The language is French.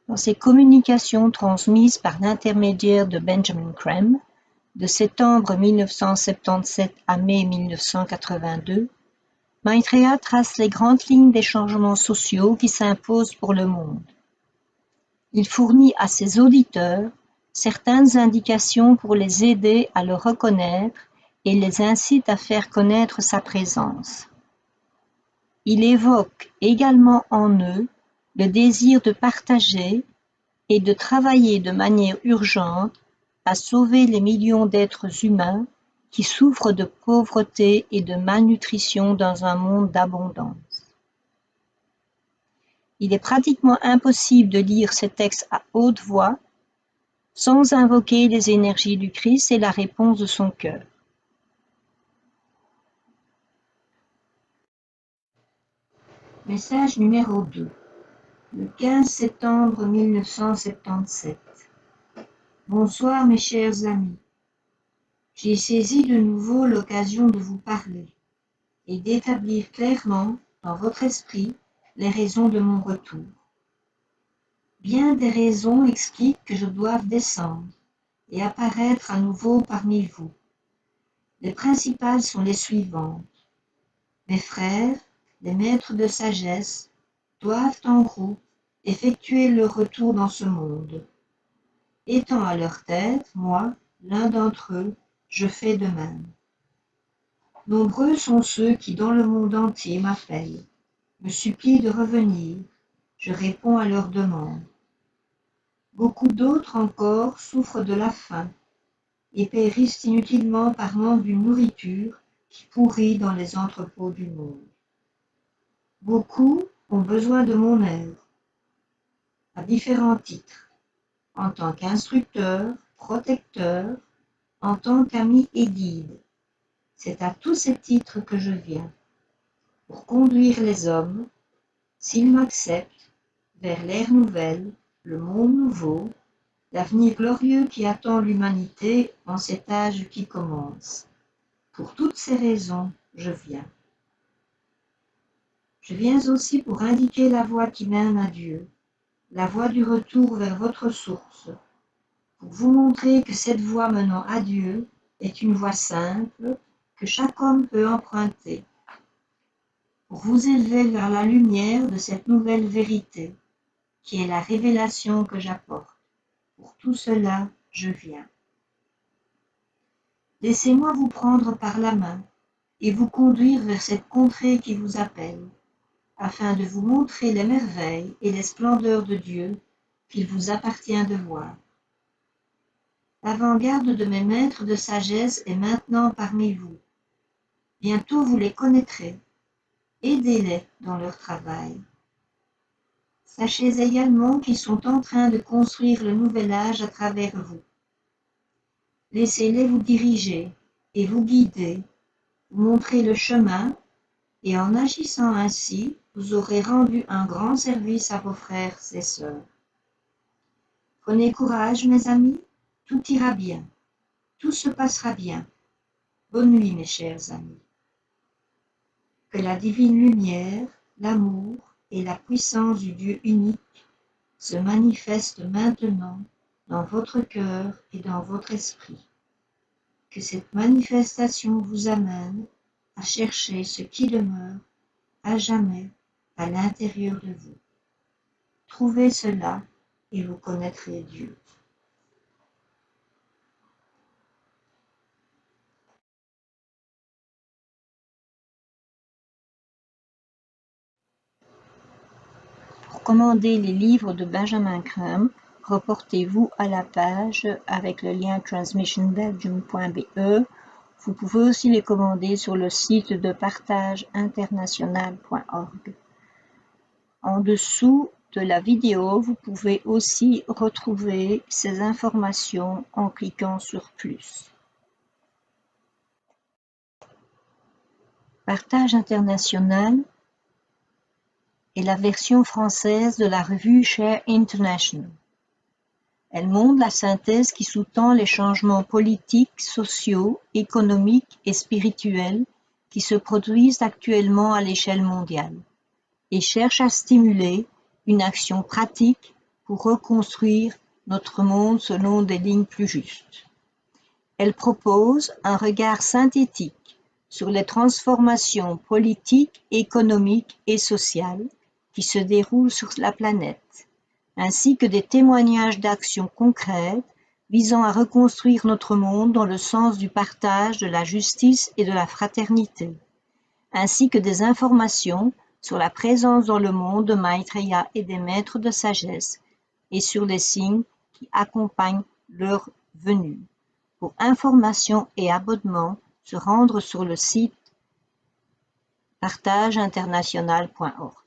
Dans ses communications transmises par l'intermédiaire de Benjamin Creme, de septembre 1977 à mai 1982, Maitreya trace les grandes lignes des changements sociaux qui s'imposent pour le monde. Il fournit à ses auditeurs certaines indications pour les aider à le reconnaître et les incite à faire connaître sa présence. Il évoque également en eux le désir de partager et de travailler de manière urgente à sauver les millions d'êtres humains qui souffrent de pauvreté et de malnutrition dans un monde d'abondance. Il est pratiquement impossible de lire ces textes à haute voix sans invoquer les énergies du Christ et la réponse de son cœur. Message numéro 2. Le 15 septembre 1977. Bonsoir mes chers amis. J'ai saisi de nouveau l'occasion de vous parler et d'établir clairement dans votre esprit les raisons de mon retour. Bien des raisons expliquent que je doive descendre et apparaître à nouveau parmi vous. Les principales sont les suivantes. Mes frères, les maîtres de sagesse, doivent en groupe effectuer leur retour dans ce monde. Étant à leur tête, moi, l'un d'entre eux, je fais de même. Nombreux sont ceux qui dans le monde entier m'appellent, me supplient de revenir, je réponds à leurs demandes. Beaucoup d'autres encore souffrent de la faim et périssent inutilement par manque d'une nourriture qui pourrit dans les entrepôts du monde. Beaucoup ont besoin de mon aide, à différents titres, en tant qu'instructeur, protecteur, en tant qu'ami et guide. C'est à tous ces titres que je viens, pour conduire les hommes, s'ils m'acceptent, vers l'ère nouvelle, le monde nouveau, l'avenir glorieux qui attend l'humanité en cet âge qui commence. Pour toutes ces raisons, je viens. Je viens aussi pour indiquer la voie qui mène à Dieu, la voie du retour vers votre source, pour vous montrer que cette voie menant à Dieu est une voie simple que chaque homme peut emprunter, pour vous élever vers la lumière de cette nouvelle vérité, qui est la révélation que j'apporte. Pour tout cela, je viens. Laissez-moi vous prendre par la main et vous conduire vers cette contrée qui vous appelle, afin de vous montrer les merveilles et les splendeurs de Dieu qu'il vous appartient de voir. L'avant-garde de mes maîtres de sagesse est maintenant parmi vous. Bientôt vous les connaîtrez. Aidez-les dans leur travail. Sachez également qu'ils sont en train de construire le nouvel âge à travers vous. Laissez-les vous diriger et vous guider, vous montrer le chemin, et en agissant ainsi, vous aurez rendu un grand service à vos frères et sœurs. Prenez courage, mes amis, tout ira bien, tout se passera bien. Bonne nuit, mes chers amis. Que la divine lumière, l'amour et la puissance du Dieu unique se manifestent maintenant dans votre cœur et dans votre esprit. Que cette manifestation vous amène à chercher ce qui demeure à jamais à l'intérieur de vous. Trouvez cela et vous connaîtrez Dieu. Pour commander les livres de Benjamin Creme, reportez-vous à la page avec le lien transmissionbelgium.be. Vous pouvez aussi les commander sur le site de partageinternational.org. En dessous de la vidéo, vous pouvez aussi retrouver ces informations en cliquant sur plus. Partage International est la version française de la revue Share International. Elle montre la synthèse qui sous-tend les changements politiques, sociaux, économiques et spirituels qui se produisent actuellement à l'échelle mondiale et cherche à stimuler une action pratique pour reconstruire notre monde selon des lignes plus justes. Elle propose un regard synthétique sur les transformations politiques, économiques et sociales qui se déroulent sur la planète, ainsi que des témoignages d'actions concrètes visant à reconstruire notre monde dans le sens du partage, de la justice et de la fraternité, ainsi que des informations sur la présence dans le monde de Maitreya et des maîtres de sagesse, et sur les signes qui accompagnent leur venue. Pour information et abonnement, se rendre sur le site partageinternational.org.